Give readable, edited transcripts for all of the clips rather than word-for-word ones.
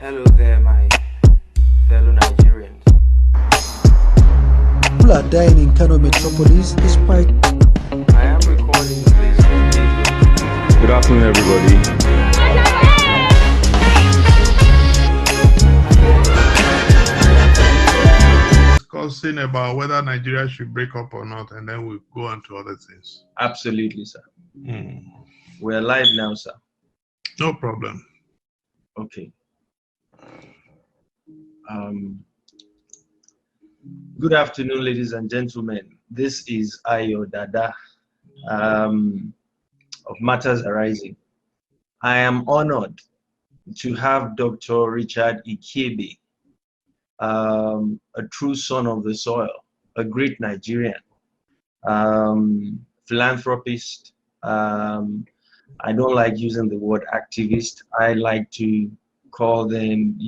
Hello there, my fellow Nigerians. People are dying in Kano metropolis despite. I am recording this video. Good afternoon, everybody. Discussing about whether Nigeria should break up or not, and then we'll go on to other things. Absolutely, sir. Mm. We're live now, sir. No problem. Okay. Good afternoon, ladies and gentlemen. This is Ayo Dada of Matters Arising. I am honored to have Dr. Richard Ikiebe, a true son of the soil, a great Nigerian, philanthropist. I don't like using the word activist. I like to call them,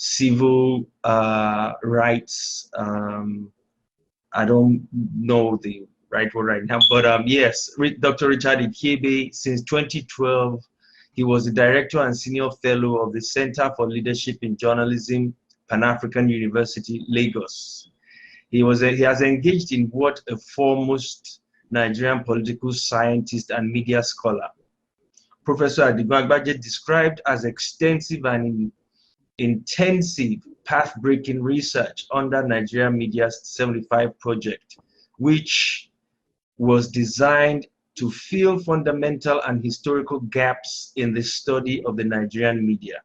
civil rights. I don't know the right word right now, but yes, Dr. Richard Ikiebe, since 2012, he was the director and senior fellow of the Center for Leadership in Journalism, Pan-African University, Lagos. He has engaged in what a foremost Nigerian political scientist and media scholar, Professor Adigun Agbaje, described as extensive and intensive path-breaking research under Nigerian Media's 75 project, which was designed to fill fundamental and historical gaps in the study of the Nigerian media.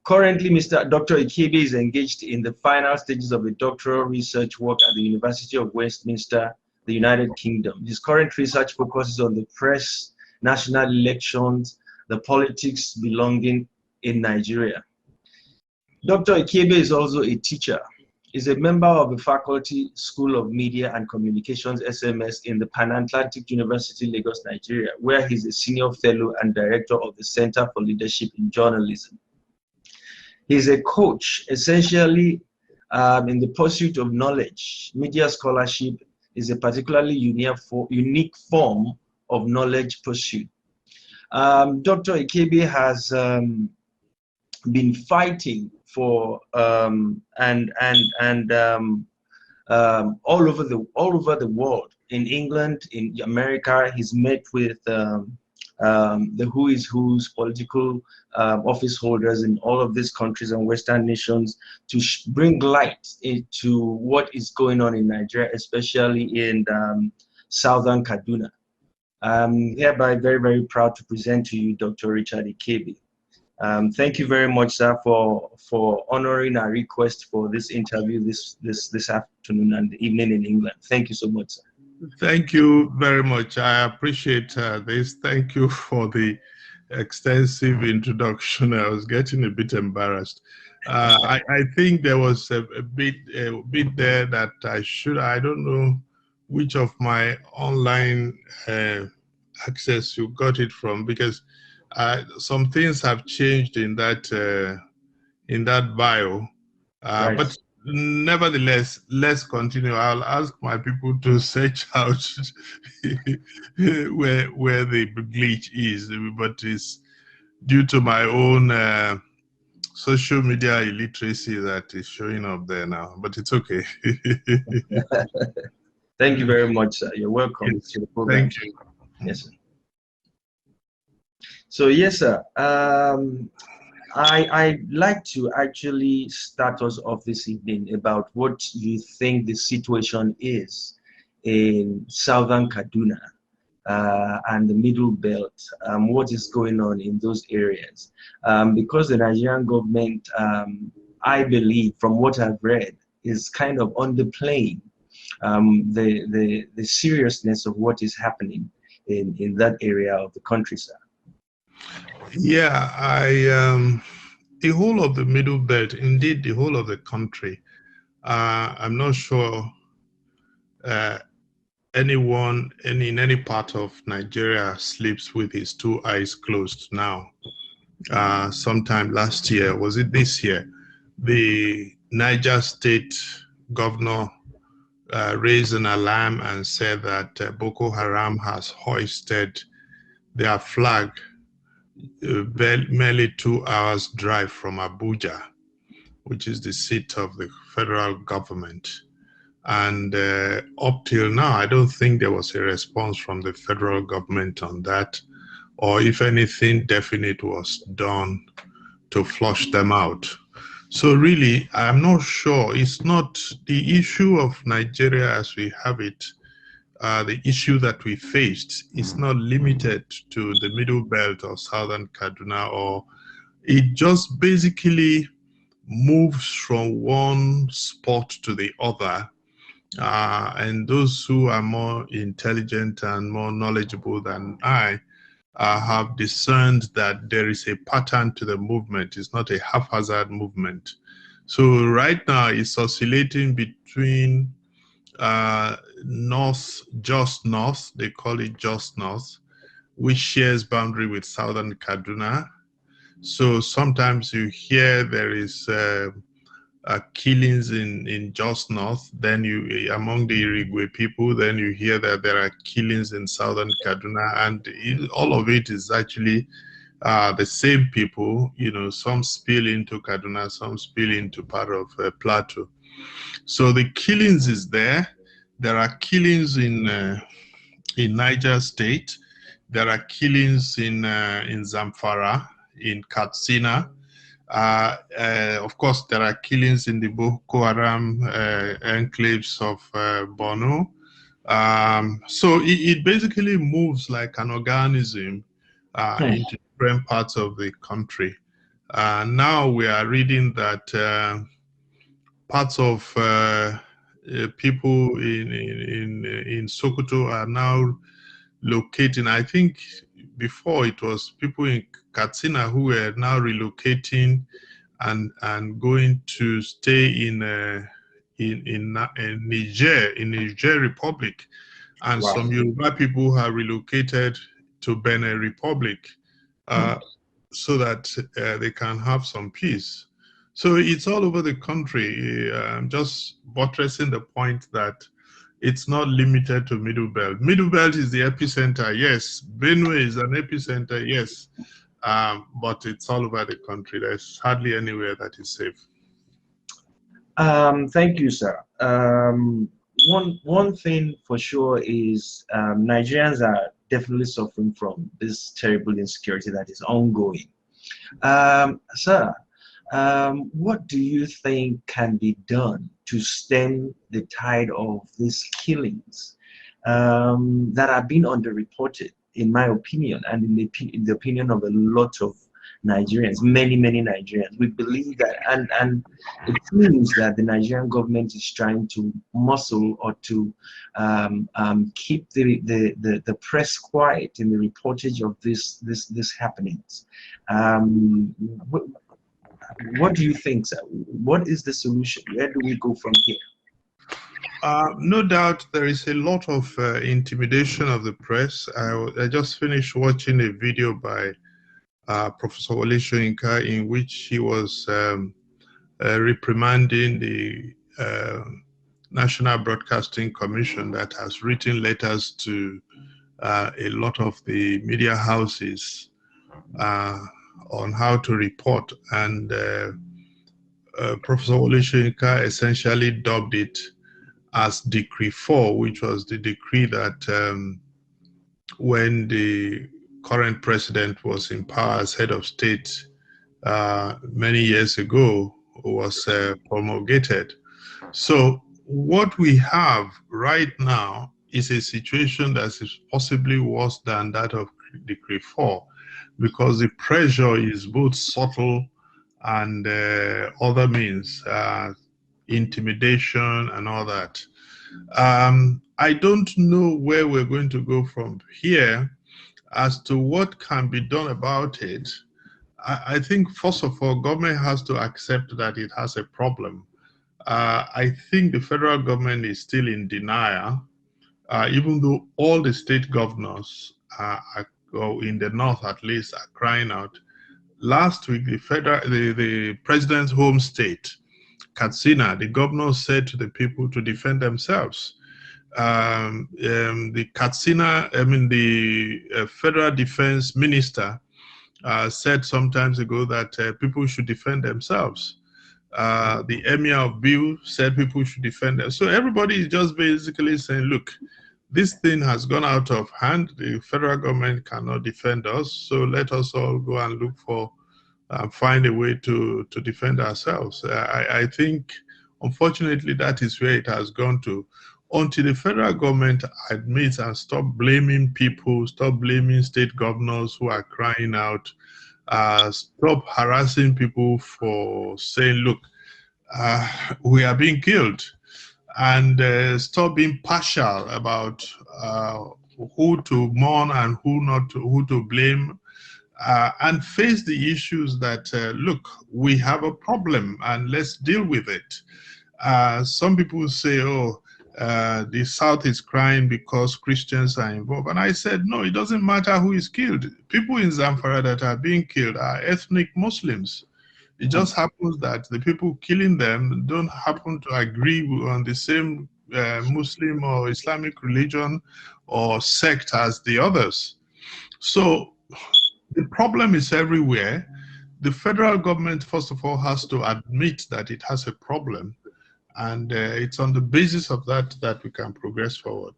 Currently, Dr. Ikiebe is engaged in the final stages of a doctoral research work at the University of Westminster, the United Kingdom. His current research focuses on the press, national elections, the politics belonging in Nigeria. Dr. Ikiebe is also a teacher. He's a member of the Faculty School of Media and Communications SMS in the Pan-Atlantic University, Lagos, Nigeria, where he's a senior fellow and director of the Center for Leadership in Journalism. He's a coach, essentially in the pursuit of knowledge. Media scholarship is a particularly unique form of knowledge pursuit. Dr. Ikiebe has been fighting for all over the world. In England, in America, he's met with the who is who's political office holders in all of these countries and Western nations to bring light into what is going on in Nigeria, especially in southern Kaduna. I'm hereby very, very proud to present to you Dr. Richard Ikiebe. Thank you very much, sir, for honoring our request for this interview this afternoon and evening in England. Thank you so much, sir. Thank you very much. I appreciate this. Thank you for the extensive introduction. I was getting a bit embarrassed. I think there was a bit there that I don't know which of my online access you got it from, because some things have changed in that bio, Right. but nevertheless, let's continue. I'll ask my people to search out where the glitch is, but it's due to my own social media illiteracy that is showing up there now. But it's okay. Thank you very much, sir. You're welcome Yes, to the program. thank you. Yes, sir. So yes, sir. I'd like to actually start us off this evening about what you think the situation is in southern Kaduna and the Middle Belt. What is going on in those areas? Because the Nigerian government, I believe, from what I've read, is kind of underplaying the seriousness of what is happening in that area of the country, sir. Yeah, the whole of the Middle Belt, indeed the whole of the country. I'm not sure anyone in any part of Nigeria sleeps with his two eyes closed now. Sometime last year, was it this year, the Niger State governor raised an alarm and said that Boko Haram has hoisted their flag merely 2 hours drive from Abuja, which is the seat of the federal government. And up till now, I don't think there was a response from the federal government on that, or if anything definite was done to flush them out. So really, I'm not sure. It's not the issue of Nigeria as we have it. The issue that we faced is not limited to the Middle Belt or Southern Kaduna, or it just basically moves from one spot to the other. And those who are more intelligent and more knowledgeable than I have discerned that there is a pattern to the movement. It's not a haphazard movement. So right now it's oscillating between north, just north, they call it just north, which shares boundary with Southern Kaduna. So sometimes you hear there is killings in just north, then you among the Irigwe people, then you hear that there are killings in Southern Kaduna, and all of it is actually the same people. You know, some spill into Kaduna, some spill into part of Plateau. So the killings is there. There are killings in Niger State. There are killings in Zamfara, in Katsina. Of course, there are killings in the Boko Haram enclaves of Borno. So it basically moves like an organism into different parts of the country. Now we are reading that parts of people in Sokoto are now locating. I think before it was people in Katsina who were now relocating and going to stay in Niger Republic, and Wow. some Yoruba people have relocated to Benin Republic so that they can have some peace. So it's all over the country. I'm just buttressing the point that it's not limited to Middle Belt. Middle Belt is the epicenter, yes. Benue is an epicenter, yes. But it's all over the country. There's hardly anywhere that is safe. Thank you, sir. One thing for sure is Nigerians are definitely suffering from this terrible insecurity that is ongoing. Sir, what do you think can be done to stem the tide of these killings that are being underreported, in my opinion, and in the opinion of a lot of Nigerians, many Nigerians? We believe that, and it seems that the Nigerian government is trying to muscle or to keep the press quiet in the reportage of this happenings. What do you think, sir? What is the solution? Where do we go from here? No doubt there is a lot of intimidation of the press. I just finished watching a video by Professor Wole Soyinka in which he was reprimanding the National Broadcasting Commission that has written letters to a lot of the media houses on how to report. And Professor Wole Soyinka essentially dubbed it as Decree 4, which was the decree that when the current president was in power as head of state many years ago was promulgated. So what we have right now is a situation that is possibly worse than that of Decree 4, because the pressure is both subtle and other means, intimidation and all that. I don't know where we're going to go from here. As to what can be done about it, I think first of all, government has to accept that it has a problem. I think the federal government is still in denial, even though all the state governors, in the north at least, are crying out. Last week, the president's home state, Katsina, the governor said to the people to defend themselves. The Katsina, the federal defense minister said some times ago that people should defend themselves. The Emir of Biu said people should defend them. So everybody is just basically saying, look, this thing has gone out of hand. The federal government cannot defend us. So let us all go and look for, find a way to defend ourselves. I think, unfortunately, that is where it has gone to. Until the federal government admits and stop blaming people, stop blaming state governors who are crying out, stop harassing people for saying, look, we are being killed, and stop being partial about who to mourn and who to blame, and face the issues that, look, we have a problem and let's deal with it. Some people say, oh, the South is crying because Christians are involved. And I said, no, it doesn't matter who is killed. People in Zamfara that are being killed are ethnic Muslims. It just happens that the people killing them don't happen to agree on the same Muslim or Islamic religion or sect as the others. So the problem is everywhere. The federal government, first of all, has to admit that it has a problem. And it's on the basis of that that we can progress forward.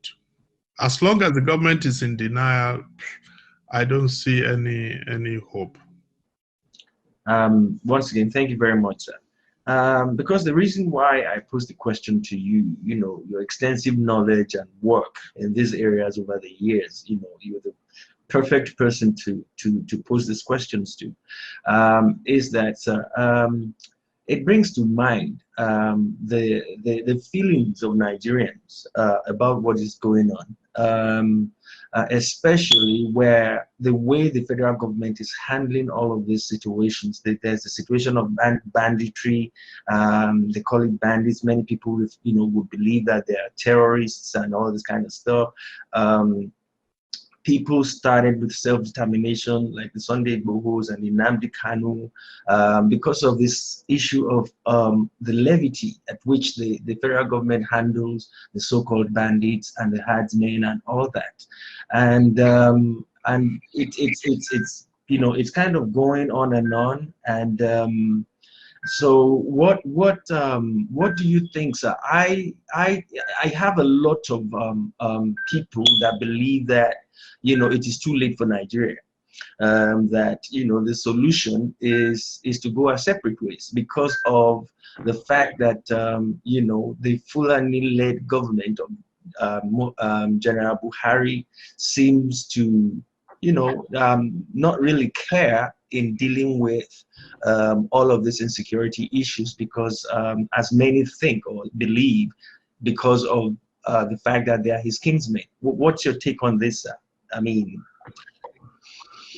As long as the government is in denial, I don't see any hope. Once again, thank you very much, sir. Because the reason why I posed the question to you, your extensive knowledge and work in these areas over the years, you're the perfect person to pose these questions to, is that it brings to mind the feelings of Nigerians about what is going on, especially where the way the federal government is handling all of these situations. There's a situation of banditry. They call it bandits. Many people, would believe that they are terrorists and all this kind of stuff. People started with self-determination, like the Sunday Igbohos and the Nnamdi Kanu, because of this issue of the levity at which the federal government handles the so-called bandits and the herdsmen and all that, and it's kind of going on and on. And so what do you think, sir? I have a lot of people that believe that it is too late for Nigeria, that the solution is to go our separate ways because of the fact that the Fulani-led government of General Buhari seems to not really care in dealing with all of these insecurity issues, because as many think or believe, because of the fact that they are his kinsmen. What's your take on this, sir?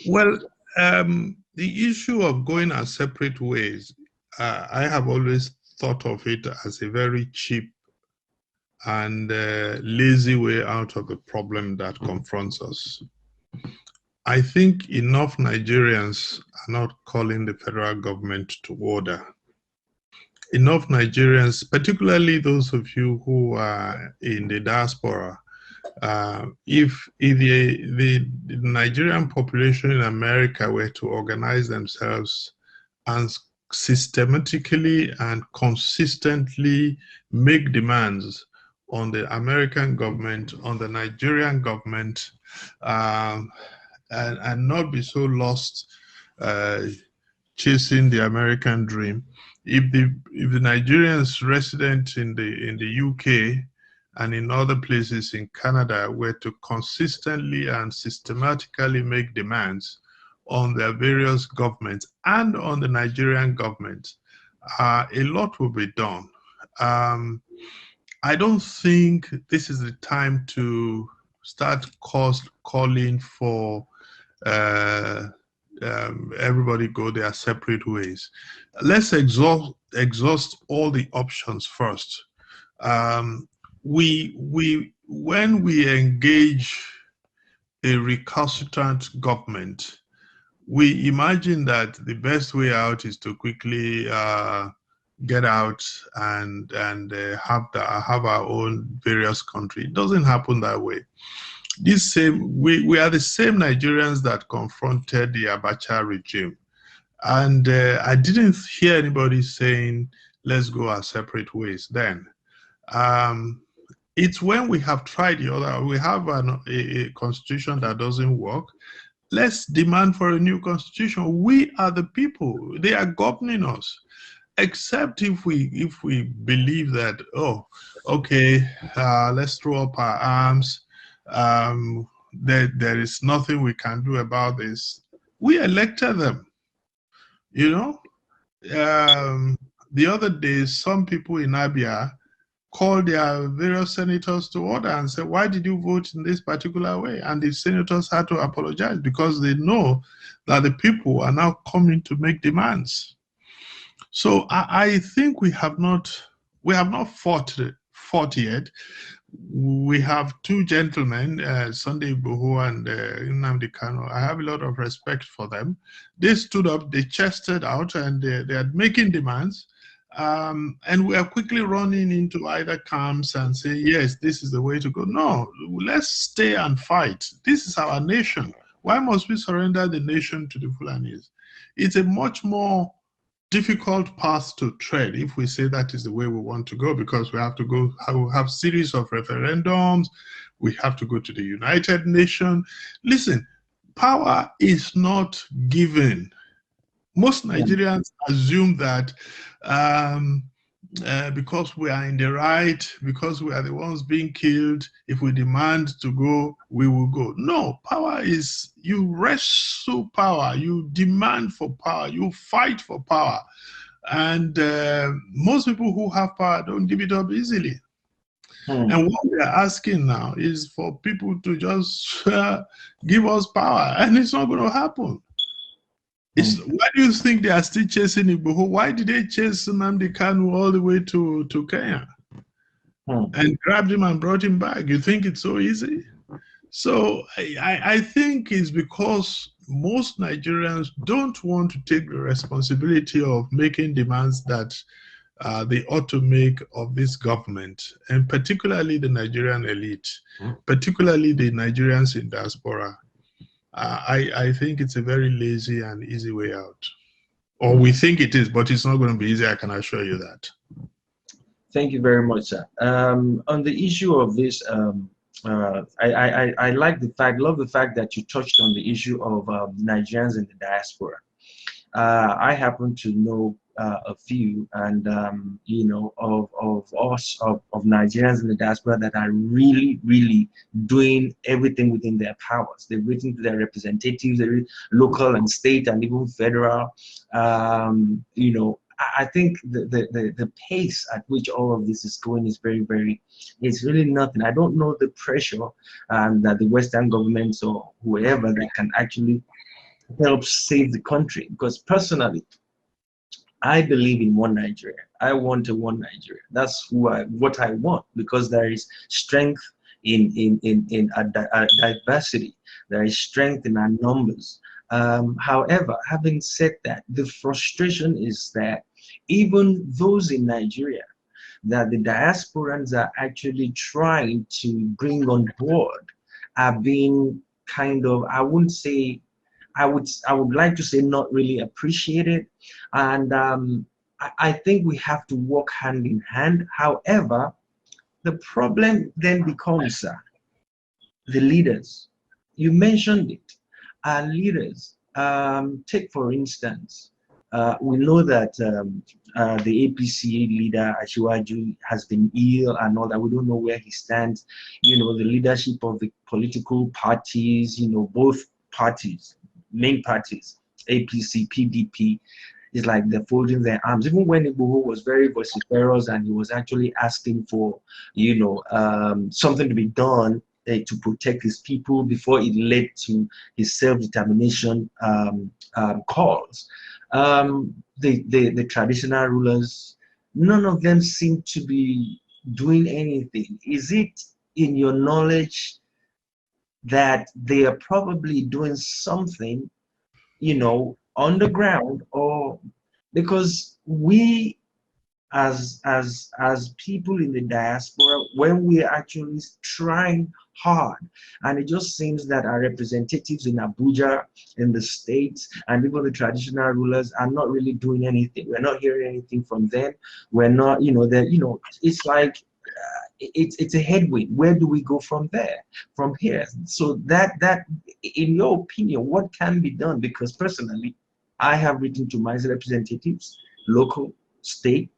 Well, the issue of going our separate ways, I have always thought of it as a very cheap and lazy way out of the problem that confronts us. I think enough Nigerians are not calling the federal government to order. Enough Nigerians, particularly those of you who are in the diaspora, if the Nigerian population in America were to organize themselves and systematically and consistently make demands on the American government, on the Nigerian government, and not be so lost chasing the American dream. If the Nigerians resident in the UK and in other places in Canada were to consistently and systematically make demands on their various governments and on the Nigerian government, a lot will be done. I don't think this is the time to start calling for everybody go their separate ways. Let's exhaust all the options first. When we engage a recalcitrant government, we imagine that the best way out is to quickly get out and have our own various country. It doesn't happen that way. this same, we are the same Nigerians that confronted the Abacha regime. And I didn't hear anybody saying, let's go our separate ways then. It's when we have tried the other, we have a constitution that doesn't work. Let's demand for a new constitution. We are the people. They are governing us. Except if we believe that, oh, okay, let's throw up our arms. There is nothing we can do about this. We elected them. You know, the other day, some people in Abia called their various senators to order and said, why did you vote in this particular way? And the senators had to apologize because they know that the people are now coming to make demands. So I think we have not fought yet. We have two gentlemen, Sunday Igboho and Nnamdi Kanu. I have a lot of respect for them. They stood up, they chested out, and they are making demands. And we are quickly running into either camps and say, yes, this is the way to go. No, let's stay and fight. This is our nation. Why must we surrender the nation to the Fulanis? It's a much more difficult path to tread if we say that is the way we want to go, because we have to go have series of referendums, we have to go to the United Nations. Listen, power is not given. Most Nigerians assume that because we are in the right, because we are the ones being killed, if we demand to go, we will go. No, power is, you wrestle power, you demand for power, you fight for power. And most people who have power don't give it up easily. And what we are asking now is for people to just give us power, and it's not going to happen. Why do you think they are still chasing Igboho? Why did they chase Nnamdi Kanu all the way to Kenya and grabbed him and brought him back? You think it's so easy? So I think it's because most Nigerians don't want to take the responsibility of making demands that they ought to make of this government, and particularly the Nigerian elite, particularly the Nigerians in diaspora. I think it's a very lazy and easy way out. Or we think it is, but it's not going to be easy, I can assure you that. Thank you very much, sir. On the issue of this, I love the fact that you touched on the issue of Nigerians in the diaspora. I happen to know a few, and you know, of Nigerians in the diaspora that are really doing everything within their powers. They've written to their representatives, local and state and even federal. You know, I think the pace at which all of this is going is it's really nothing. I don't know the pressure that the Western governments or whoever that can actually help save the country, because personally, I believe in one Nigeria. I want a one Nigeria. That's what I want, because there is strength in diversity. There is strength in our numbers. However, having said that, the frustration is that even those in Nigeria that the diasporans are actually trying to bring on board are being kind of, I wouldn't say, I would like to say not really appreciated. And I think we have to work hand in hand. However, the problem then becomes the leaders. You mentioned it. Our leaders, take for instance, we know that the APC leader, Ashiwaju, has been ill and all that. We don't know where he stands. You know, the leadership of the political parties, you know, both parties, main parties, APC, PDP, is like they're folding their arms. Even when Igboho was very vociferous and he was actually asking for, you know, something to be done to protect his people before it led to his self-determination calls. The traditional rulers, none of them seem to be doing anything. Is it in your knowledge that they are probably doing something, you know, on the ground? Or because we as people in the diaspora, when we're actually trying hard, and it just seems that our representatives in Abuja, in the states, and even the traditional rulers are not really doing anything. We're not hearing anything from them. We're not, it's like it's a headwind. Where do we go from there, from here? So that in your opinion, what can be done? Because personally, I have written to my representatives, local, state,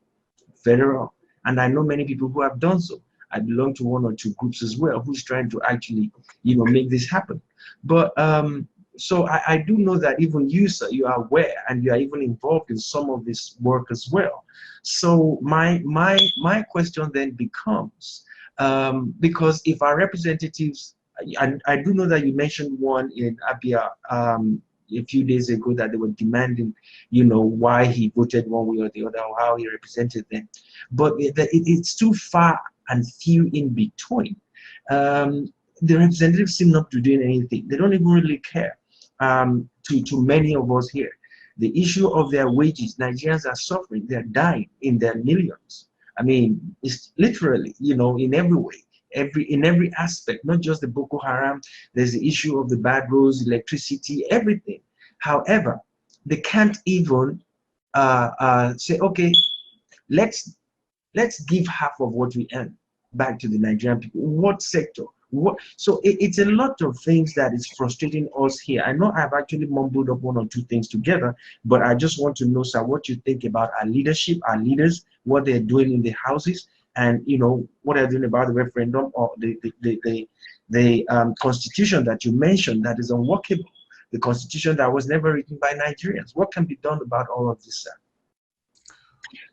federal, and I know many people who have done so. I belong to one or two groups as well who's trying to actually, make this happen. But so I do know that even you, sir, you are aware and you are even involved in some of this work as well. So my question then becomes, because if our representatives, I do know that you mentioned one in Abia a few days ago, that they were demanding, why he voted one way or the other, or how he represented them. But it's too far and few in between. The representatives seem not to be doing anything. They don't even really care. To many of us here, the issue of their wages, Nigerians are suffering. They're dying in their millions. I mean, it's literally, in every way, in every aspect, not just the Boko Haram. There's the issue of the bad roads, electricity, everything. However, they can't even say, okay, let's give half of what we earn back to the Nigerian people. What sector? What? So it's a lot of things that is frustrating us here. I know I've actually mumbled up one or two things together, but I just want to know, sir, what you think about our leadership, our leaders, what they're doing in the houses, and what they're doing about the referendum, or the constitution that you mentioned that is unworkable, the constitution that was never written by Nigerians. What can be done about all of this, sir?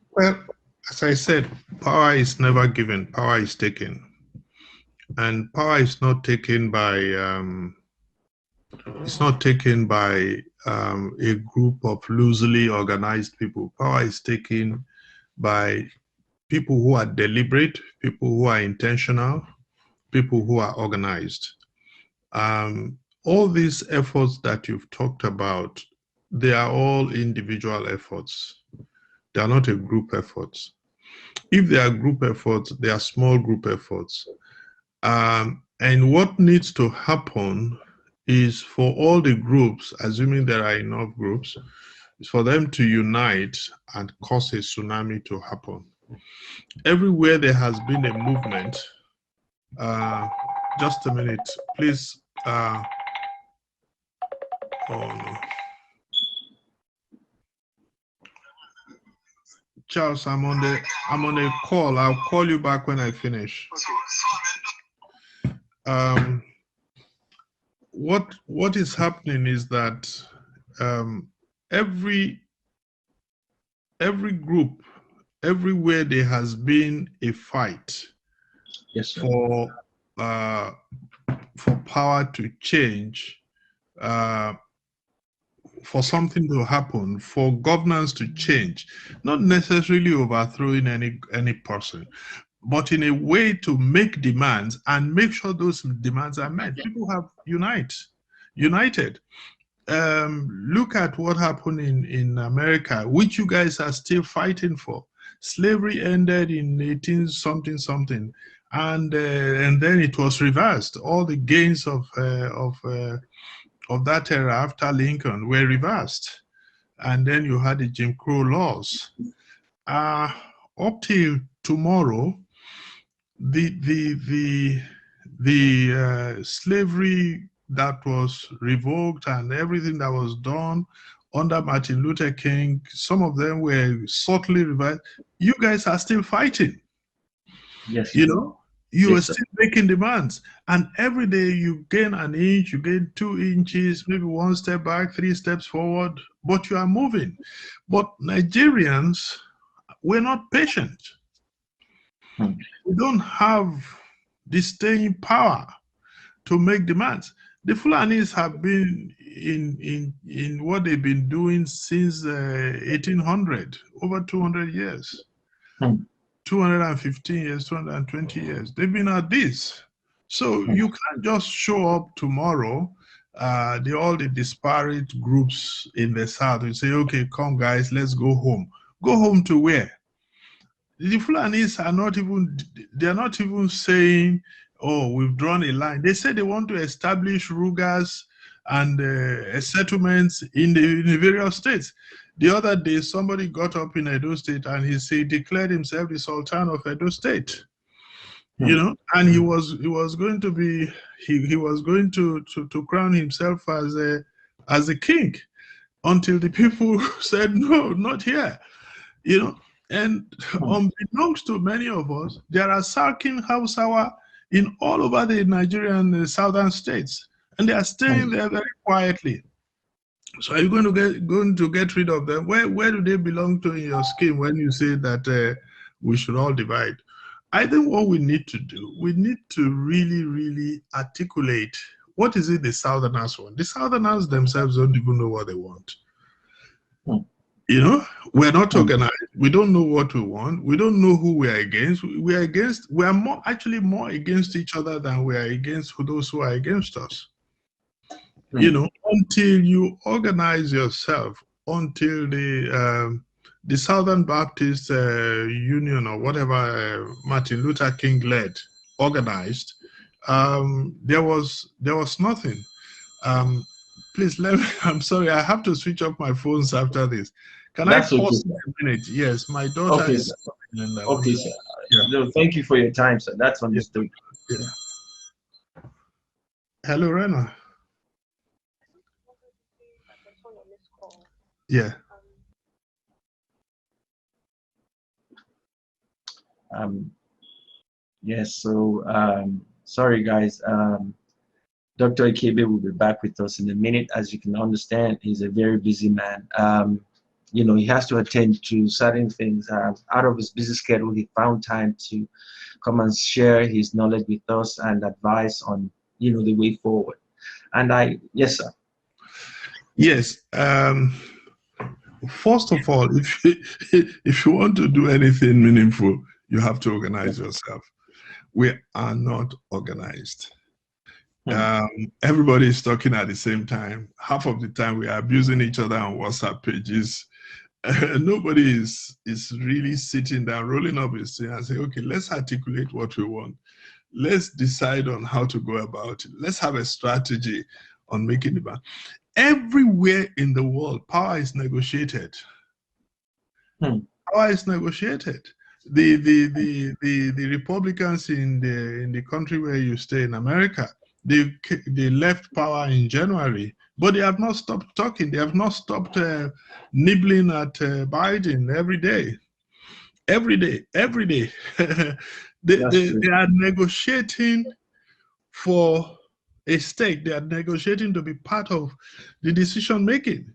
Well, as I said, power is never given, power is taken. And power is not taken by a group of loosely organized people. Power is taken by people who are deliberate, people who are intentional, people who are organized. All these efforts that you've talked about, they are all individual efforts. They are not a group efforts. If they are group efforts, they are small group efforts. And what needs to happen is for all the groups, assuming there are enough groups, is for them to unite and cause a tsunami to happen. Everywhere there has been a movement, just a minute, please. Oh no. Charles, I'm on a call. I'll call you back when I finish. What is happening is that every group, everywhere there has been a fight, yes, sir, for power to change, for something to happen, for governance to change, not necessarily overthrowing any person, but in a way to make demands and make sure those demands are met. People have united. Look at what happened in America, which you guys are still fighting for. Slavery ended in 18 something something, and then it was reversed. All the gains of that era after Lincoln were reversed, and then you had the Jim Crow laws. Up till tomorrow, the slavery that was revoked and everything that was done under Martin Luther King, some of them were subtly reversed. You guys are still fighting. Yes, you are still making demands, and every day you gain an inch, you gain 2 inches, maybe 1 step back, 3 steps forward, but you are moving. But Nigerians, we're not patient. We don't have the staying power to make demands. The Fulanis have been in what they've been doing since 1800, over 200 years. 215 years, 220 years. They've been at this. So you can't just show up tomorrow, all the disparate groups in the South, and say, okay, come guys, let's go home. Go home to where? The Fulanis are not even, they're not even saying, oh, we've drawn a line. They say they want to establish rugas and settlements in the various states. The other day, somebody got up in Edo State and he declared himself the Sultan of Edo State. You know, and he was going to be, he was going to crown himself as a king, until the people said, no, not here. You know, and unbeknownst to many of us, there are Sarkin Hausawa in all over the Nigerian southern states, and they are staying there very quietly. So are you going to get rid of them? Where do they belong to in your scheme when you say that we should all divide? I think what we need to do, we need to really, really articulate what is it the Southerners want. The Southerners themselves don't even know what they want. You know, we're not organized. We don't know what we want. We don't know who we are against. We are actually more against each other than we are against those who are against us. You know, until you organize yourself, until the Southern Baptist Union or whatever Martin Luther King led organized, there was nothing. Please let me. I'm sorry, I have to switch off my phones after this. Can I pause a minute? Yes, my daughter is. Okay, sir. Yeah. No, thank you for your time, sir. That's understood. Yeah. Hello, Rena. Yeah. Yes, so sorry guys. Dr. Ikiebe will be back with us in a minute. As you can understand, he's a very busy man. You know, he has to attend to certain things. Out of his busy schedule, he found time to come and share his knowledge with us and advice on, you know, the way forward. And yes, sir. Yes. First of all, if you want to do anything meaningful, you have to organize yourself. We are not organized. Everybody is talking at the same time. Half of the time we are abusing each other on WhatsApp pages. Nobody is really sitting down, rolling up his sleeve and saying, okay, let's articulate what we want. Let's decide on how to go about it. Let's have a strategy on making it back. Everywhere in the world, power is negotiated. Power is negotiated. The Republicans in the country where you stay in America, they left power in January, but they have not stopped talking. They have not stopped nibbling at Biden every day. They are negotiating for a stake. They are negotiating to be part of the decision making.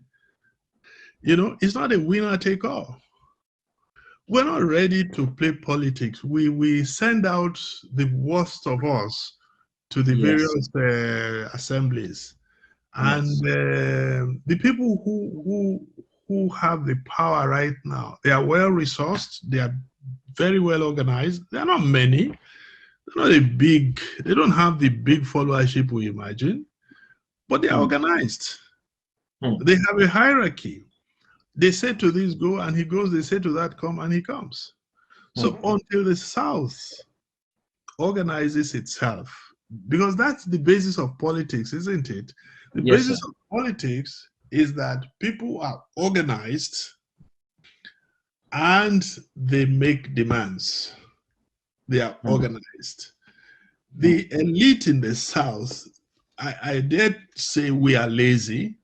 You know, it's not a winner take all. We're not ready to play politics. We send out the worst of us to the various assemblies, and the people who have the power right now, they are well resourced. They are very well organized. They are not many. They're not they don't have the big followership we imagine, but they are organized. They have a hierarchy. They say to this, go, and he goes. They say to that, come, and he comes. So until the South organizes itself, because that's the basis of politics, isn't it? The basis of politics is that people are organized and they make demands. They are organized. The elite in the South, I dare say we are lazy.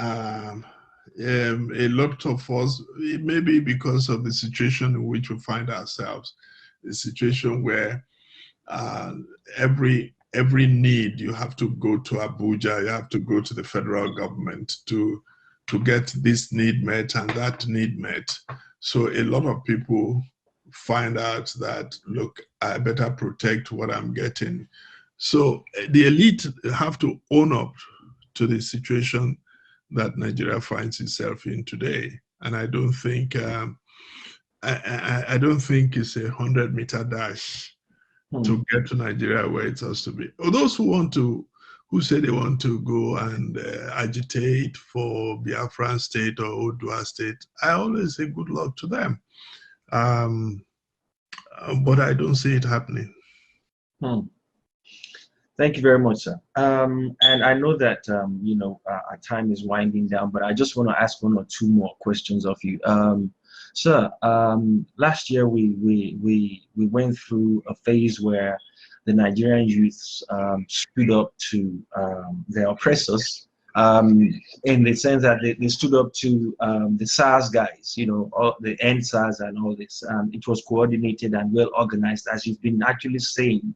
A lot of us, maybe because of the situation in which we find ourselves, the situation where every need you have to go to Abuja, you have to go to the federal government to get this need met and that need met. So a lot of people find out that, look, I better protect what I'm getting. So the elite have to own up to the situation that Nigeria finds itself in today. And I don't think I don't think it's a 100-meter dash to get to Nigeria where it has to be. Or those who say they want to go and agitate for Biafran state or Odua state, I always say good luck to them. But I don't see it happening. Thank you very much, sir. And I know that our time is winding down, but I just want to ask one or two more questions of you, sir. Last year we went through a phase where the Nigerian youths stood up to their oppressors, in the sense that they stood up to the SARS guys, all the NSARS and all this. It was coordinated and well organized, as you've been actually saying.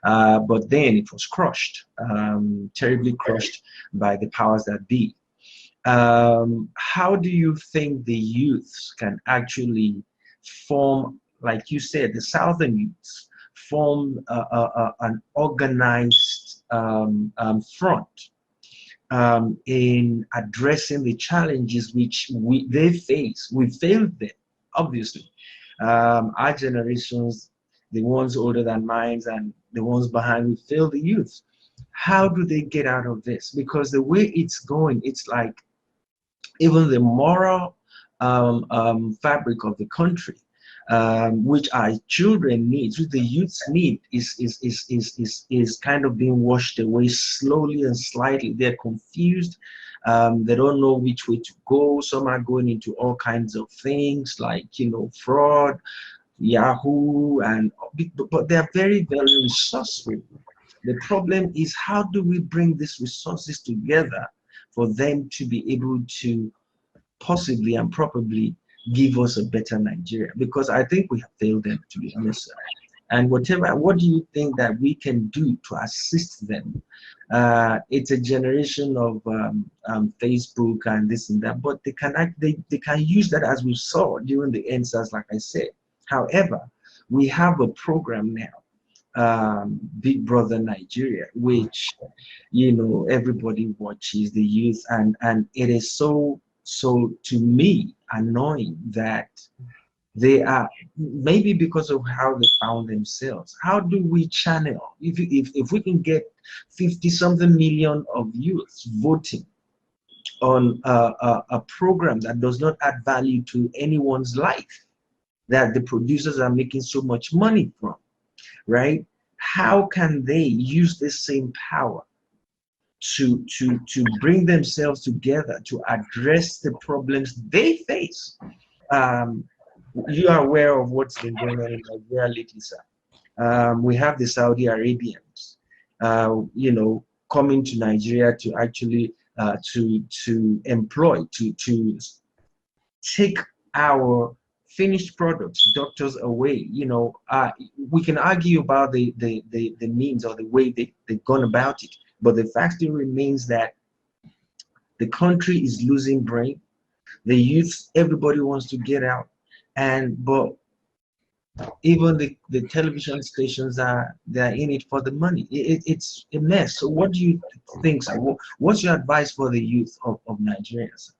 But then it was crushed, terribly crushed by the powers that be. How do you think the youths can actually form, like you said, the Southern youths form an organized front in addressing the challenges which they face? We failed them, obviously. Our generations, the ones older than mine and the ones behind, we fail the youth. How do they get out of this? Because the way it's going, it's like even the moral fabric of the country, which our children need, which the youths need, is kind of being washed away slowly and slightly. They're confused. They don't know which way to go. Some are going into all kinds of things like, fraud, Yahoo, but they're very, very resourceful. The problem is, how do we bring these resources together for them to be able to possibly and probably give us a better Nigeria? Because I think we have failed them, to be honest. And what do you think that we can do to assist them? It's a generation of Facebook and this and that, but they can use that, as we saw during the NSAS, like I said. However, we have a program now, Big Brother Nigeria, which everybody watches, the youth, and it is so to me annoying that they are, maybe because of how they found themselves. How do we channel, if we can get 50-something million of youths voting on a program that does not add value to anyone's life, that the producers are making so much money from, right? How can they use this same power to bring themselves together to address the problems they face? You are aware of what's been going on in Nigeria lately, sir. We have the Saudi Arabians, coming to Nigeria to actually to employ, to take our finished products, doctors away. We can argue about the means or the way they've gone about it, but the fact still remains that the country is losing brain. The youth, everybody wants to get out, but even the television stations they're in it for the money. It's a mess. So what do you think, sir? What's your advice for the youth of Nigeria, sir?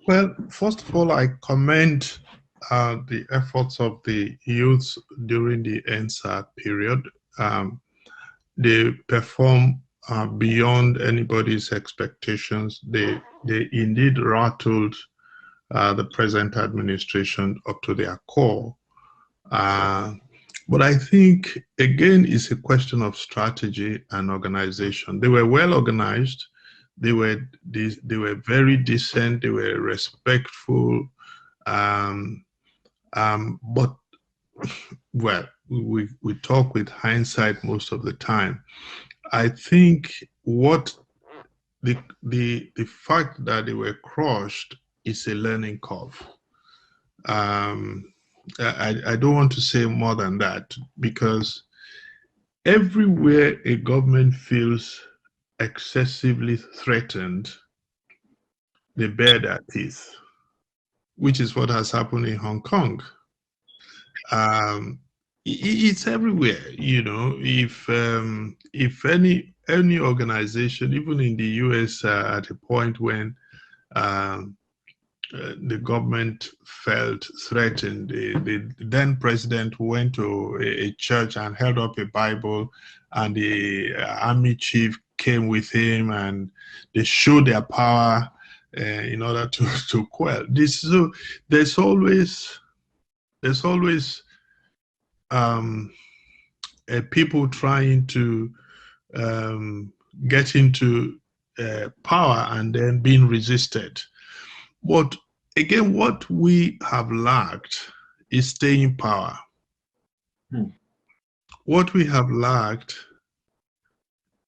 Well, first of all, I commend the efforts of the youths during the NSAR period. They perform beyond anybody's expectations. They indeed rattled the present administration up to their core. But I think, again, it's a question of strategy and organization. They were well organized. They were very decent. They were respectful. But well, we talk with hindsight most of the time. I think what the fact that they were crushed is a learning curve. I don't want to say more than that, because everywhere a government feels excessively threatened, they bare their teeth, which is what has happened in Hong Kong. It's everywhere, if any organization, even in the US, at a point when the government felt threatened, the then president went to a church and held up a Bible, and the army chief came with him, and they showed their power in order to quell this. So there's always there's always people trying to get into power and then being resisted. But again, what we have lacked is staying power. What we have lacked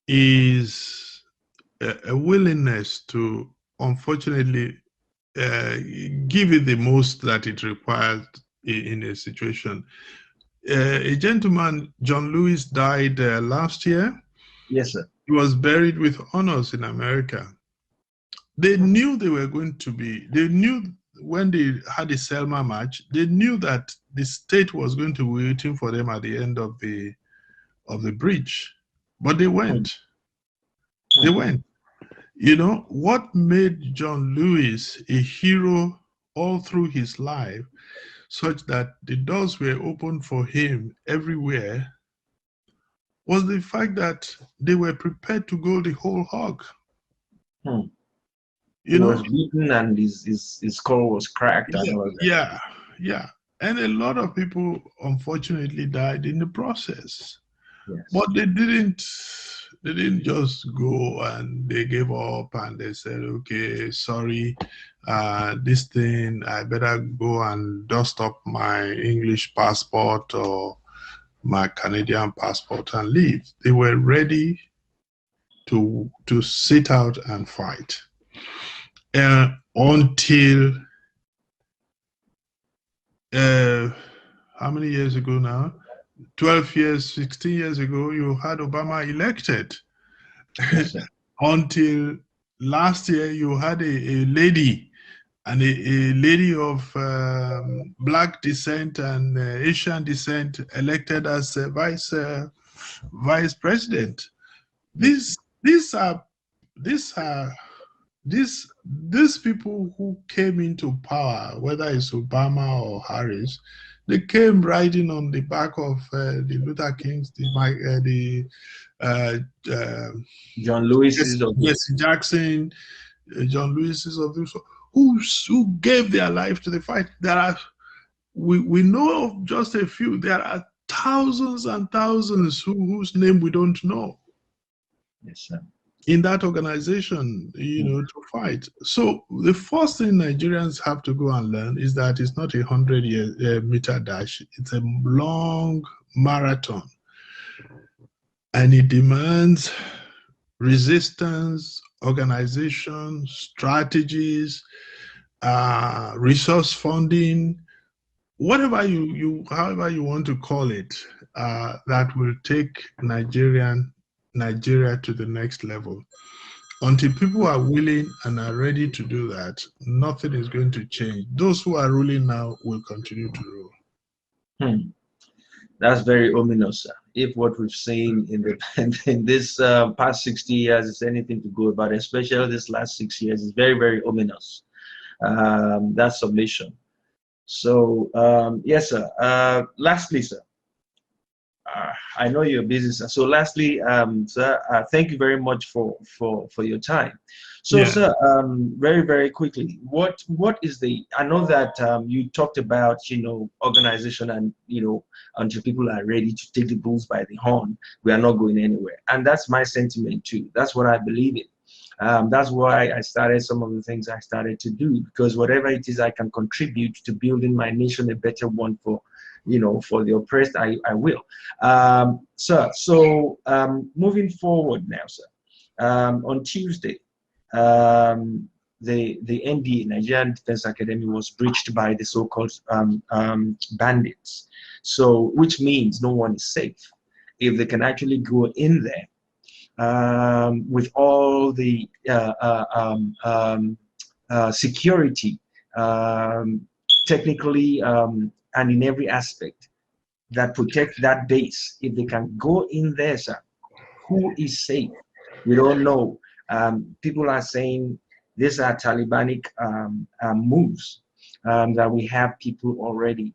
is a willingness to, unfortunately, give it the most that it requires in a situation. A gentleman, John Lewis, died last year. Yes, sir. He was buried with honors in America. They knew they were going to be, they knew when they had the Selma match, they knew that the state was going to be waiting for them at the end of the bridge. But they went. They went. You know, what made John Lewis a hero all through his life, such that the doors were open for him everywhere, was the fact that they were prepared to go the whole hog. He was beaten and his skull was cracked. Yeah, and all that. yeah. And a lot of people, unfortunately, died in the process. Yes. But they didn't just go and they gave up and they said, okay, sorry, this thing, I better go and dust up my English passport or my Canadian passport and leave. They were ready to sit out and fight. Until how many years ago now? 12 years, 16 years ago, you had Obama elected. Yes, Until last year, you had a lady, and a lady of Black descent and Asian descent elected as vice president. These people who came into power, whether it's Obama or Harris, they came riding on the back of the Luther Kings, John Lewis's of Jesse Jackson, John Lewis's of those who gave their life to the fight. There are we know of just a few. There are thousands and thousands whose name we don't know. Yes, sir. In that organization, to fight. So the first thing Nigerians have to go and learn is that it's not a 100-meter dash. It's a long marathon. And it demands resistance, organization, strategies, resource funding, whatever however you want to call it, that will take Nigeria to the next level. Until people are willing and are ready to do that, nothing is going to change. Those who are ruling now will continue to rule. That's very ominous, sir. If what we've seen in this past 60 years is anything to go about, especially this last 6 years, is very, very ominous. That submission. So yes, sir. Lastly, sir, I know you're busy, sir. So lastly, sir, thank you very much for your time. So, yeah. Sir, very, very quickly, what is I know that you talked about, organization and, until people are ready to take the bulls by the horn, we are not going anywhere. And that's my sentiment too. That's what I believe in. That's why I started some of the things I started to do, because whatever it is I can contribute to building my nation a better one for the oppressed, I will. Sir, so moving forward now, sir, on Tuesday, the NDA, Nigerian Defense Academy, was breached by the so-called bandits. So, which means no one is safe. If they can actually go in there with all the security, technically, and in every aspect that protect that base, if they can go in there, sir, who is safe? We don't know. People are saying these are Talibanic moves, that we have people already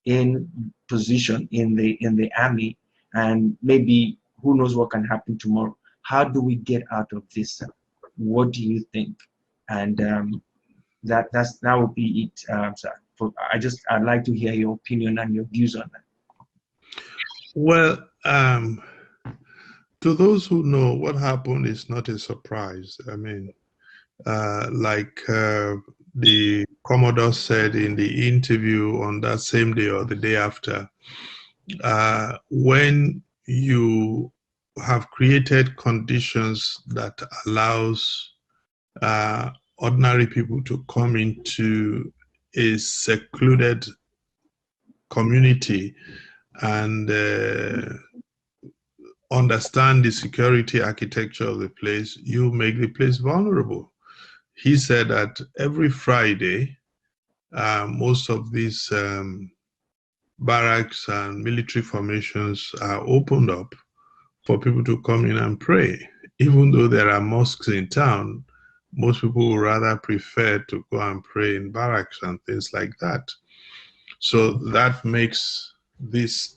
in position in the army, and maybe who knows what can happen tomorrow. How do we get out of this, sir? What do you think? And that would be it, sir. I'd like to hear your opinion and your views on that. Well, to those who know, what happened is not a surprise. I mean, like the Commodore said in the interview on that same day or the day after, when you have created conditions that allows ordinary people to come into a secluded community and understand the security architecture of the place, you make the place vulnerable. He said that every Friday, most of these barracks and military formations are opened up for people to come in and pray. Even though there are mosques in town, most people would rather prefer to go and pray in barracks and things like that. So that makes this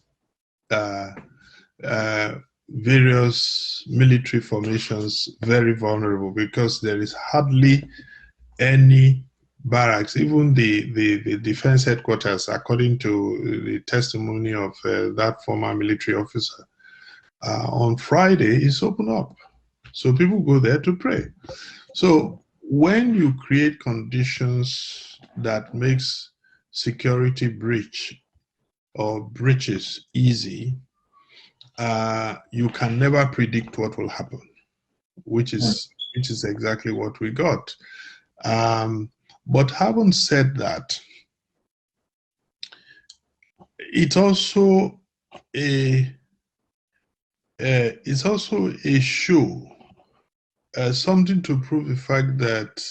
various military formations very vulnerable, because there is hardly any barracks. Even the defense headquarters, according to the testimony of that former military officer, on Friday is open up. So people go there to pray. So when you create conditions that makes security breach or breaches easy, you can never predict what will happen, which is exactly what we got. But having said that, it's also a show, something to prove the fact that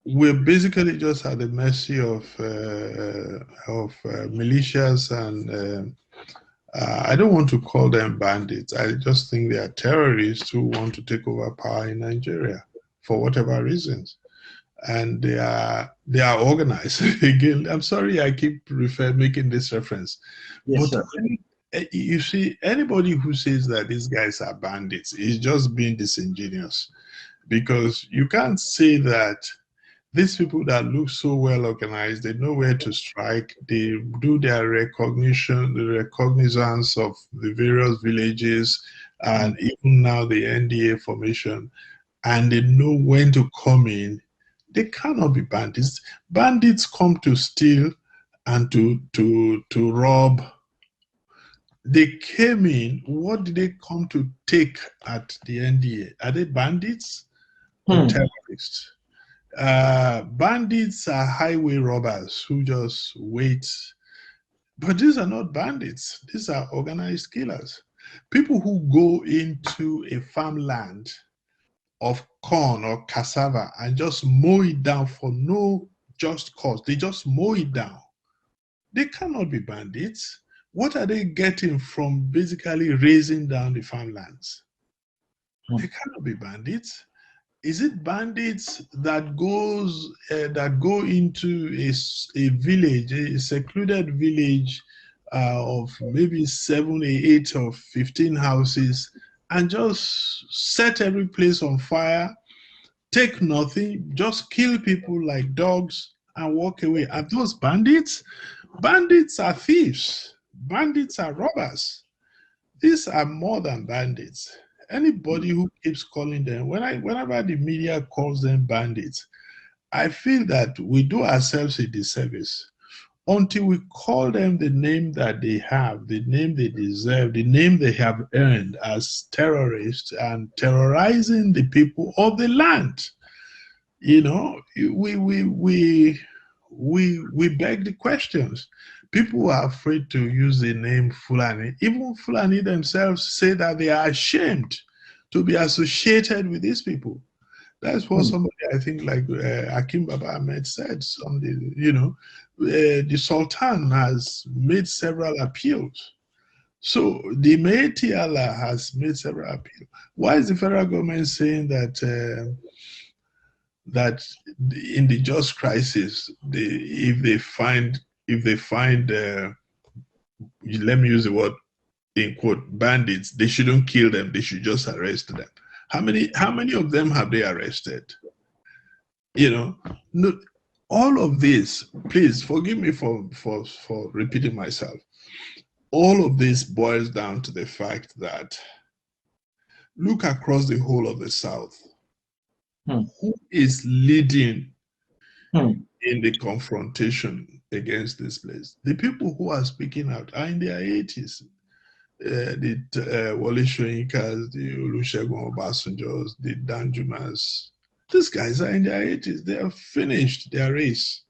we're basically just at the mercy of militias and I don't want to call them bandits. I just think they are terrorists who want to take over power in Nigeria for whatever reasons, and they are organized. Again, I'm sorry I keep making this reference, Yes, but sir. you see, anybody who says that these guys are bandits is just being disingenuous, because you can't say that these people that look so well organized, they know where to strike, they do their recognition, the recognizance of the various villages, and even now the NDA formation, and they know when to come in. They cannot be bandits. Bandits come to steal and to rob. They came in, what did they come to take at the NDA? Are they bandits or terrorists? Bandits are highway robbers who just wait. But these are not bandits. These are organized killers. People who go into a farmland of corn or cassava and just mow it down for no just cause. They just mow it down. They cannot be bandits. What are they getting from basically raising down the farmlands? They cannot be bandits. Is it bandits that go into a village, a secluded village of maybe 7, 8, or 15 houses, and just set every place on fire, take nothing, just kill people like dogs and walk away? Are those bandits? Bandits are thieves. Bandits are robbers. These are more than bandits. Anybody who keeps calling them, whenever the media calls them bandits, I feel that we do ourselves a disservice until we call them the name that they have, the name they deserve, the name they have earned as terrorists and terrorizing the people of the land. You know, we beg the questions. People are afraid to use the name Fulani. Even Fulani themselves say that they are ashamed to be associated with these people. That's what somebody, I think, like Akim Baba Ahmed said. Something, you know, the Sultan has made several appeals. So the Meiti Allah has made several appeals. Why is the federal government saying that that in the just crisis, if they find let me use the word in quote bandits, they shouldn't kill them, they should just arrest them? How many of them have they arrested? You know, no, all of this, please forgive me for repeating myself. All of this boils down to the fact that look across the whole of the South. Who is leading in the confrontation against this place? The people who are speaking out are in their 80s. The Wole Soyinkas, the Olusegun Obasanjos, the Danjumas. These guys are in their 80s. They have finished their race.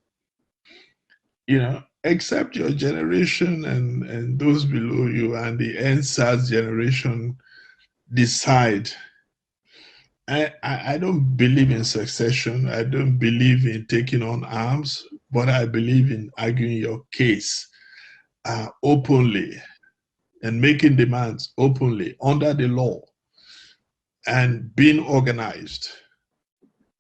You know, except your generation and those below you and the NSAS generation decide. I don't believe in succession. I don't believe in taking on arms, but I believe in arguing your case openly and making demands openly under the law and being organized.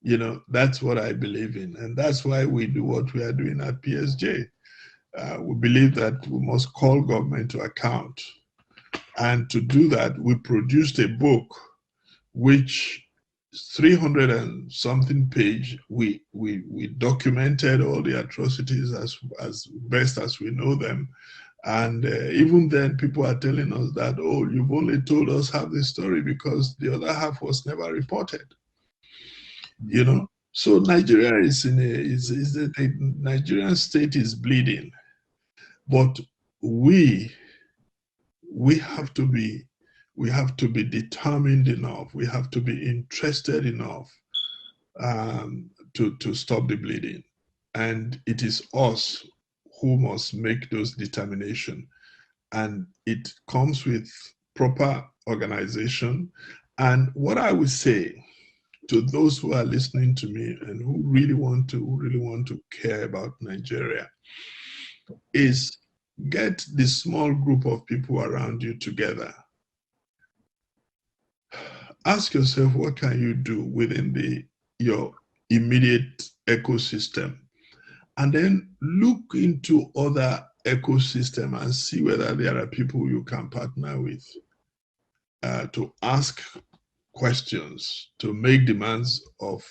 You know, that's what I believe in. And that's why we do what we are doing at PSJ. We believe that we must call government to account. And to do that, we produced a book which 300 and something page. We documented all the atrocities as best as we know them. And even then, people are telling us that, oh, you've only told us half the story because the other half was never reported. You know, so Nigeria is the Nigerian state is bleeding, but we have to be determined enough. We have to be interested enough to stop the bleeding, and it is us who must make those determination, and it comes with proper organization. And what I would say to those who are listening to me and who really want to care about Nigeria is get the small group of people around you together. Ask yourself, what can you do within your immediate ecosystem? And then look into other ecosystem and see whether there are people you can partner with to ask questions, to make demands of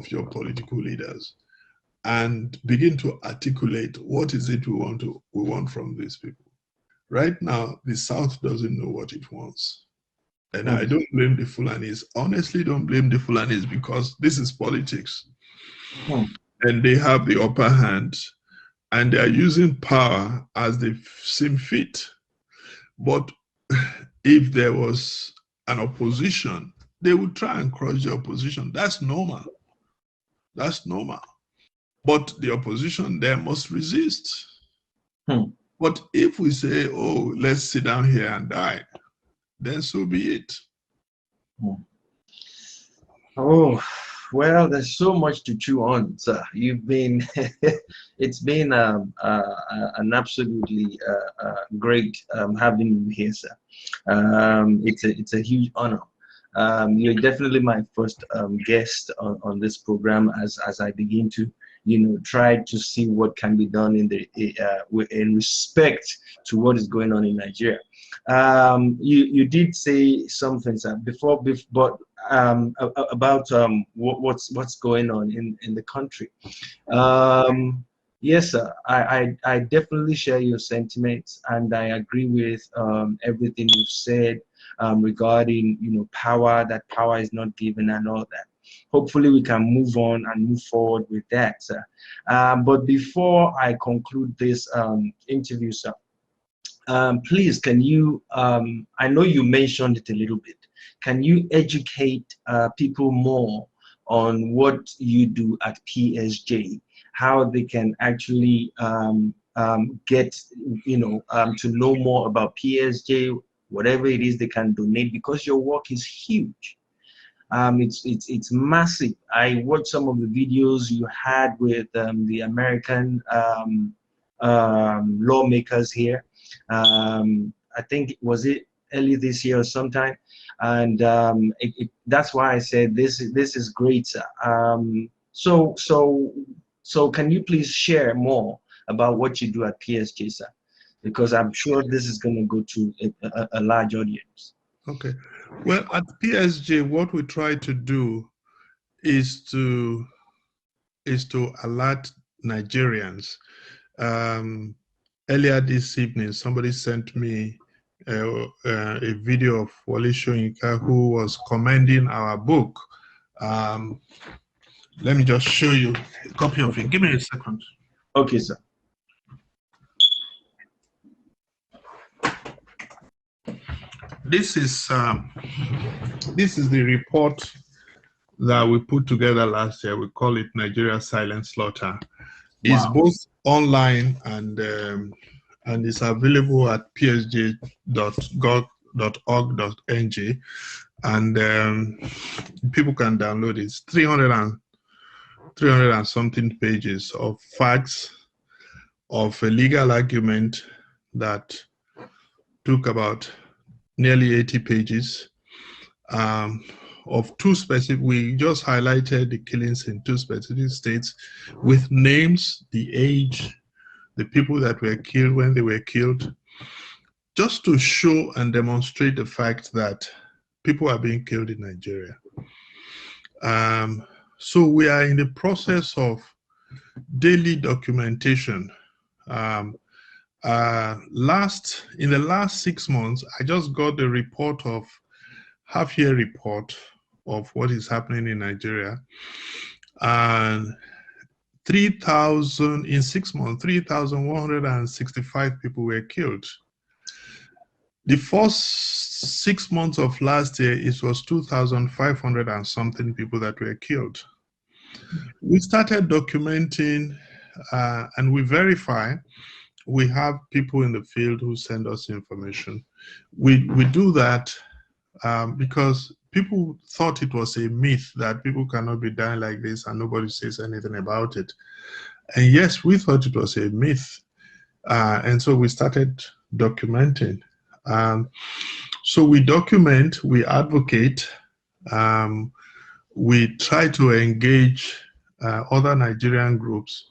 your political leaders, and begin to articulate what is it we want from these people. Right now, the South doesn't know what it wants. And I don't blame the Fulanis. Honestly, don't blame the Fulanis because this is politics. And they have the upper hand and they are using power as they seem fit. But if there was an opposition, they would try and crush the opposition. That's normal. That's normal. But the opposition there must resist. But if we say, oh, let's sit down here and die, then so be it. Oh, well, there's so much to chew on, sir. You've been, it's been an absolutely great having you here, sir. It's a huge honor. You're definitely my first guest on this program as I begin to, you know, try to see what can be done in respect to what is going on in Nigeria. You did say something, sir, before but about what's going on in the country. Yes, sir. I definitely share your sentiments, and I agree with everything you've said regarding, you know, power. That power is not given and all that. Hopefully, we can move on and move forward with that, sir. But before I conclude this interview, sir, please, can you? I know you mentioned it a little bit. Can you educate people more on what you do at PSJ? How they can actually get, you know, to know more about PSJ, whatever it is they can donate, because your work is huge. It's massive. I watched some of the videos you had with the American lawmakers here. I think was it early this year or sometime, and that's why I said this is great, sir. So can you please share more about what you do at PSJ, sir? Because I'm sure this is going to go to a large audience. Okay. Well, at PSJ, what we try to do is to alert Nigerians. Earlier this evening, somebody sent me a video of Wale Soyinka, who was commending our book. Let me just show you a copy of it. Give me a second. Okay, sir. This is the report that we put together last year. We call it Nigeria Silent Slaughter. It's both online and it's available at psj.gov.org.ng, and people can download it. It's 300 and something pages of facts, of a legal argument that took about nearly 80 pages, of two specific, we just highlighted the killings in two specific states with names, the age, the people that were killed, when they were killed, just to show and demonstrate the fact that people are being killed in Nigeria. So we are in the process of daily documentation. In the last 6 months, I just got the report of half-year report of what is happening in Nigeria, and 3,000 in 6 months, 3,165 people were killed. The first 6 months of last year, it was 2,500 and something people that were killed. We started documenting and we verify. We have people in the field who send us information. We do that because people thought it was a myth that people cannot be dying like this and nobody says anything about it. And yes, we thought it was a myth. And so we started documenting. So we document, we advocate, we try to engage other Nigerian groups.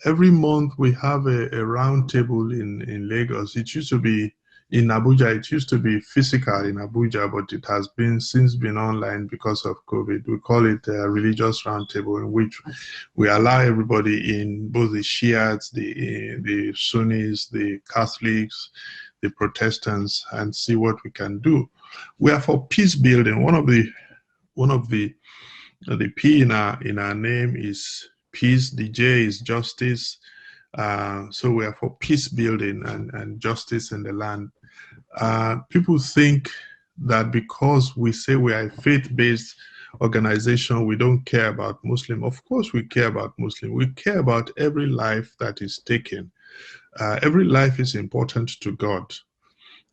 Every month we have a round table in Lagos. It used to be in Abuja. It used to be physical in Abuja, but it has since been online because of COVID. We call it a religious roundtable, in which we allow everybody in, both the Shiites, the Sunnis, the Catholics, the Protestants, and see what we can do. We are for peace building. One of the P in our name is peace. The J is justice. So we are for peace building and justice in the land. People think that because we say we are a faith-based organization, we don't care about Muslim. Of course we care about Muslim. We care about every life that is taken. Every life is important to God.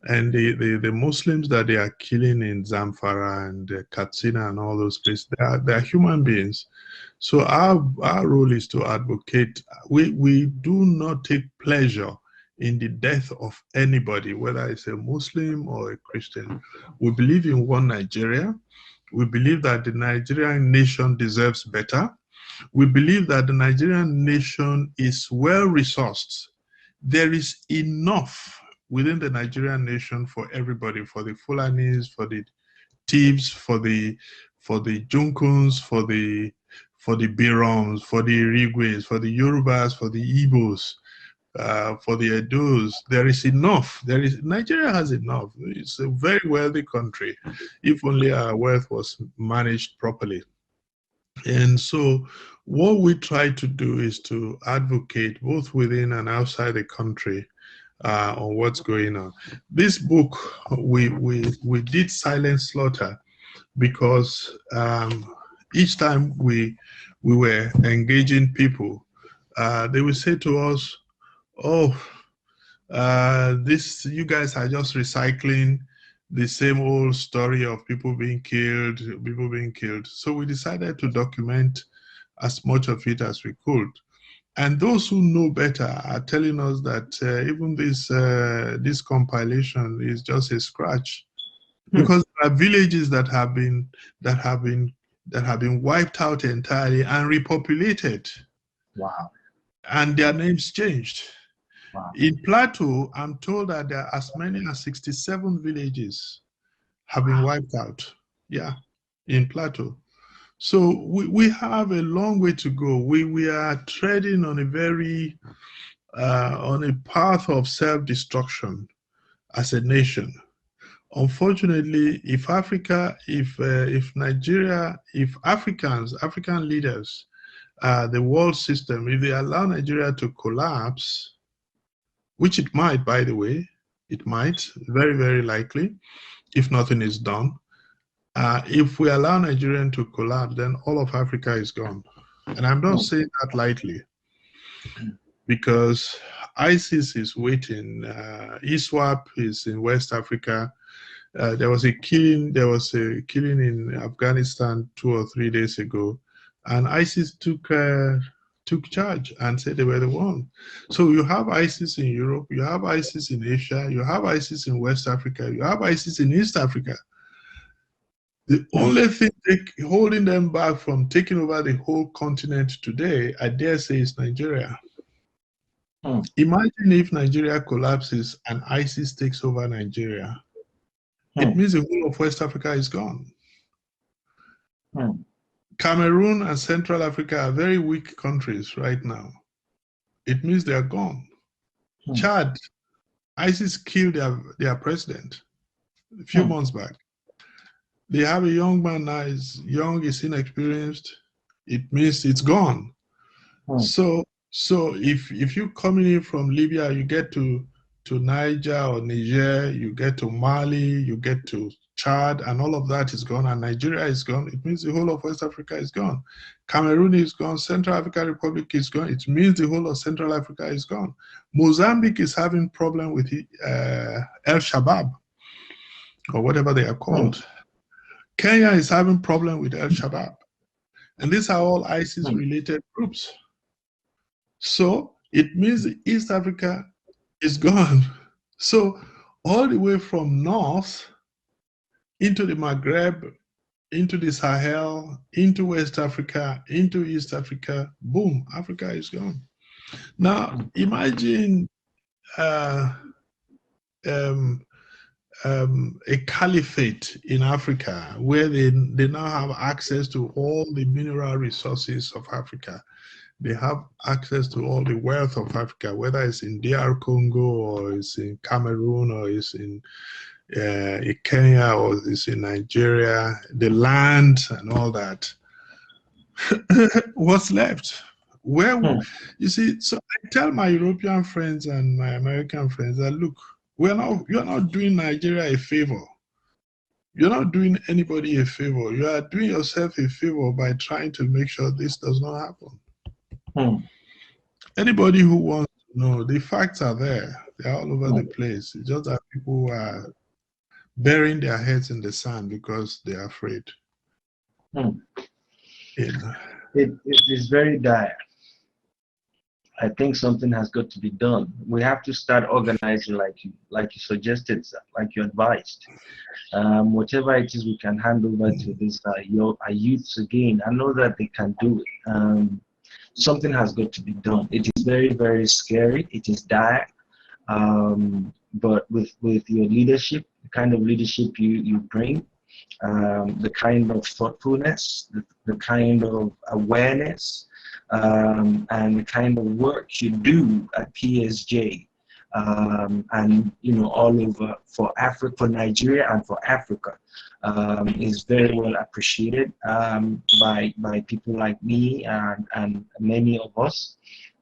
And the Muslims that they are killing in Zamfara and Katsina and all those places, they are human beings. So our role is to advocate. We do not take pleasure in the death of anybody, whether it's a Muslim or a Christian. We believe in one Nigeria. We believe that the Nigerian nation deserves better. We believe that the Nigerian nation is well resourced. There is enough within the Nigerian nation for everybody, for the Fulanis, for the thieves, for the Junkuns, for the Birons, for the Irigwes, for the Yorubas, for the Igbos, for the Edos. There is enough. Nigeria has enough. It's a very wealthy country, if only our wealth was managed properly. And so what we try to do is to advocate both within and outside the country on what's going on. This book, we did Silent Slaughter because each time we were engaging people, they would say to us, "Oh, you guys are just recycling the same old story of people being killed." So we decided to document as much of it as we could. And those who know better are telling us that even this compilation is just a scratch, because there are villages that have been wiped out entirely and repopulated. Wow. And their names changed. Wow. In Plateau, I'm told that there are as many as 67 villages have been wiped out. Yeah, in Plateau. So we have a long way to go. We are treading on a very on a path of self-destruction as a nation. Unfortunately, if Africa, if Nigeria, if African leaders, the world system, if they allow Nigeria to collapse, which it might, by the way, it might, very, very likely, if nothing is done. If we allow Nigeria to collapse, then all of Africa is gone. And I'm not saying that lightly, because ISIS is waiting. ISWAP is in West Africa. There was a killing in Afghanistan 2 or 3 days ago, and ISIS took charge and said they were the one. So you have ISIS in Europe, you have ISIS in Asia, you have ISIS in West Africa, you have ISIS in East Africa. The only thing holding them back from taking over the whole continent today, I dare say, is Nigeria. Imagine if Nigeria collapses and ISIS takes over Nigeria. It means the whole of West Africa is gone. Cameroon and Central Africa are very weak countries right now. It means they are gone. Chad, ISIS killed their president a few months back. They have a young man now, is young, is inexperienced. It means it's gone. So if you coming in from Libya, you get to Niger or Niger, you get to Mali, you get to Chad, and all of that is gone, and Nigeria is gone. It means the whole of West Africa is gone. Cameroon is gone. Central African Republic is gone. It means the whole of Central Africa is gone. Mozambique is having problem with El Shabaab, or whatever they are called. Kenya is having problem with El Shabaab. And these are all ISIS-related groups. So it means East Africa is gone. So all the way from north into the Maghreb, into the Sahel, into West Africa, into East Africa, boom, Africa is gone. Now imagine a caliphate in Africa where they now have access to all the mineral resources of Africa. They have access to all the wealth of Africa, whether it's in DR Congo or it's in Cameroon or it's in Kenya or it's in Nigeria, the land and all that. What's left? Where you see, so I tell my European friends and my American friends that look, you're not doing Nigeria a favor. You're not doing anybody a favor. You are doing yourself a favor by trying to make sure this does not happen. Anybody who wants to know, the facts are there. They're all over the place. It's just that people are burying their heads in the sand because they're afraid. It is very dire. I think something has got to be done. We have to start organizing like you suggested, like you advised. Whatever it is we can hand over to this our youths again. I know that they can do it. Something has got to be done. It is very, very scary. It is dire. But with your leadership, the kind of leadership you bring, the kind of thoughtfulness, the kind of awareness, and the kind of work you do at PSJ, and all over for Africa, for Nigeria, and for Africa, is very well appreciated by people like me and many of us.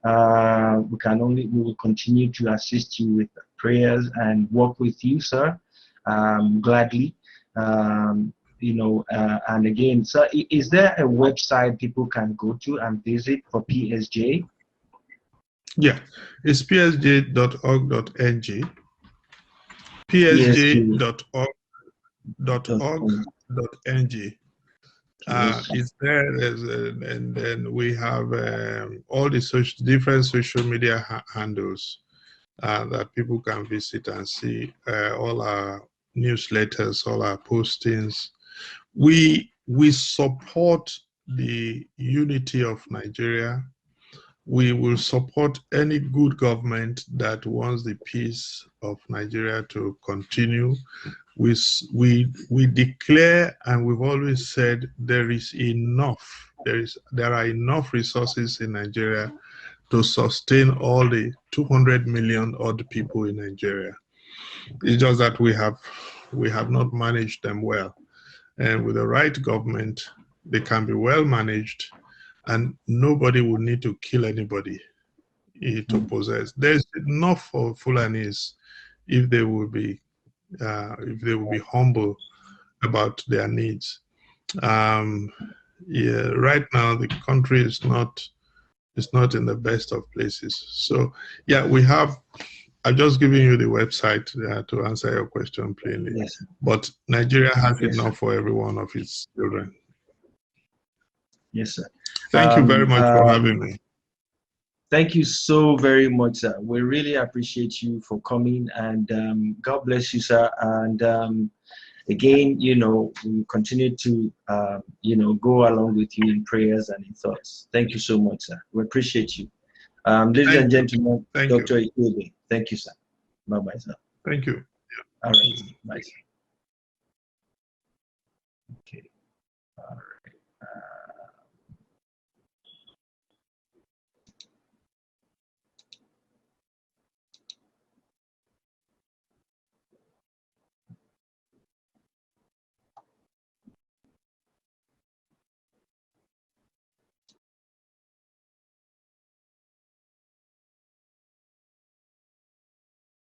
We will continue to assist you with prayers and work with you, sir, gladly. And again, sir, is there a website people can go to and visit for PSJ? Yeah, it's psj.org.ng. psj.org.ng. It's there, and then we have all the different social media handles that people can visit and see all our newsletters, all our postings. We support the unity of Nigeria. we will support any good government that wants the peace of Nigeria to continue. We declare, and we've always said, there is enough. There are enough resources in Nigeria to sustain all the 200 million odd people in Nigeria. It's just that we have not managed them well. And with the right government, they can be well managed, and nobody will need to kill anybody to possess. There's enough for Fulanis if they will be humble about their needs. Yeah, right now the country is not in the best of places. So yeah, I've just given you the website to answer your question plainly. Yes. But Nigeria has Yes, enough for every one of its children. Yes, sir. Thank you very much for having me. Thank you so very much, sir. We really appreciate you for coming, and God bless you, sir. And again, you know, we continue to, you know, go along with you in prayers and in thoughts. Thank you so much, sir. We appreciate you. Ladies and gentlemen, Dr. Ikiebe, thank you, sir. Bye-bye, sir. Thank you. All right. Bye, sir. Okay. All right.